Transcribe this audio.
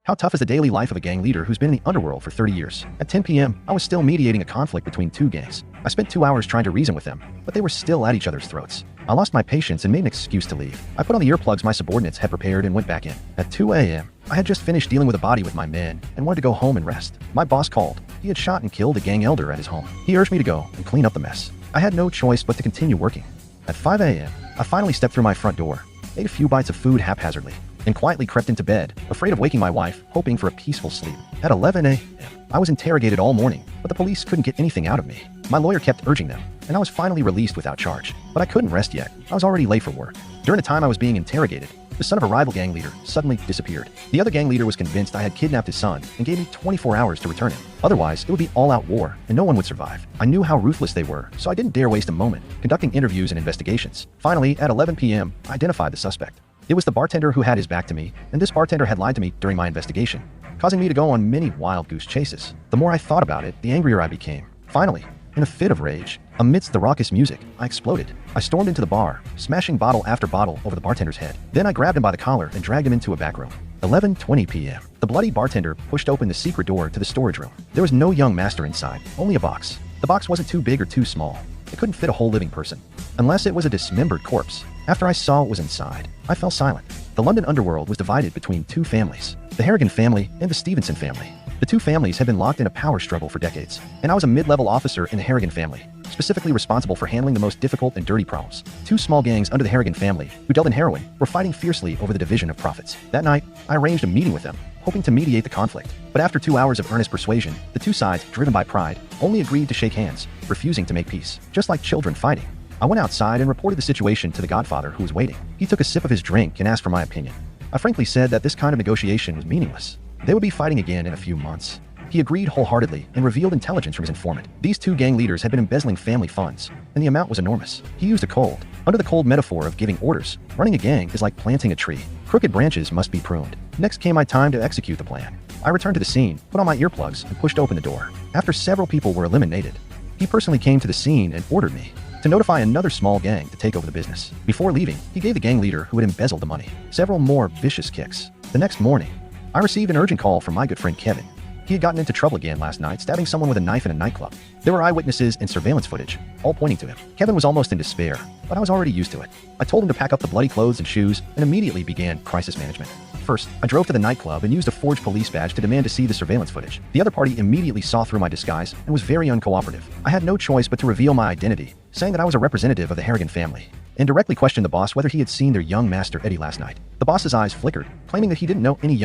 How tough is the daily life of a gang leader who's been in the underworld for 30 years? At 10 p.m., I was still mediating a conflict between two gangs. I spent 2 hours trying to reason with them, but they were still at each other's throats. I lost my patience and made an excuse to leave. I put on the earplugs my subordinates had prepared and went back in. At 2 a.m., I had just finished dealing with a body with my men and wanted to go home and rest. My boss called. He had shot and killed a gang elder at his home. He urged me to go and clean up the mess. I had no choice but to continue working. At 5 a.m., I finally stepped through my front door, ate a few bites of food haphazardly, and quietly crept into bed, afraid of waking my wife, hoping for a peaceful sleep. At 11 a.m., I was interrogated all morning, but the police couldn't get anything out of me. My lawyer kept urging them, and I was finally released without charge. But I couldn't rest yet. I was already late for work. During the time I was being interrogated, the son of a rival gang leader suddenly disappeared. The other gang leader was convinced I had kidnapped his son and gave me 24 hours to return him. Otherwise, it would be all-out war, and no one would survive. I knew how ruthless they were, so I didn't dare waste a moment, conducting interviews and investigations. Finally, at 11 p.m., I identified the suspect. It was the bartender who had his back to me, and this bartender had lied to me during my investigation, causing me to go on many wild goose chases. The more I thought about it, the angrier I became. Finally, in a fit of rage, amidst the raucous music, I exploded. I stormed into the bar, smashing bottle after bottle over the bartender's head. Then I grabbed him by the collar and dragged him into a back room. 11:20 p.m. The bloody bartender pushed open the secret door to the storage room. There was no young master inside, only a box. The box wasn't too big or too small. It couldn't fit a whole living person, unless it was a dismembered corpse. After I saw what was inside, I fell silent. The London underworld was divided between two families, the Harrigan family and the Stevenson family. The two families had been locked in a power struggle for decades, and I was a mid-level officer in the Harrigan family, specifically responsible for handling the most difficult and dirty problems. Two small gangs under the Harrigan family, who dealt in heroin, were fighting fiercely over the division of profits. That night, I arranged a meeting with them, hoping to mediate the conflict. But after 2 hours of earnest persuasion, the two sides, driven by pride, only agreed to shake hands, refusing to make peace, just like children fighting. I went outside and reported the situation to the Godfather, who was waiting. He took a sip of his drink and asked for my opinion. I frankly said that this kind of negotiation was meaningless. They would be fighting again in a few months. He agreed wholeheartedly and revealed intelligence from his informant. These two gang leaders had been embezzling family funds, and the amount was enormous. He used a cold, under the cold metaphor of giving orders. Running a gang is like planting a tree. Crooked branches must be pruned. Next came my time to execute the plan. I returned to the scene, put on my earplugs, and pushed open the door. After several people were eliminated, he personally came to the scene and ordered me to notify another small gang to take over the business. Before leaving, he gave the gang leader who had embezzled the money several more vicious kicks. The next morning, I received an urgent call from my good friend Kevin. He had gotten into trouble again last night, stabbing someone with a knife in a nightclub. There were eyewitnesses and surveillance footage, all pointing to him. Kevin was almost in despair, but I was already used to it. I told him to pack up the bloody clothes and shoes and immediately began crisis management. First, I drove to the nightclub and used a forged police badge to demand to see the surveillance footage. The other party immediately saw through my disguise and was very uncooperative. I had no choice but to reveal my identity, saying that I was a representative of the Harrigan family, and directly questioned the boss whether he had seen their young master Eddie last night. The boss's eyes flickered, claiming that he didn't know any young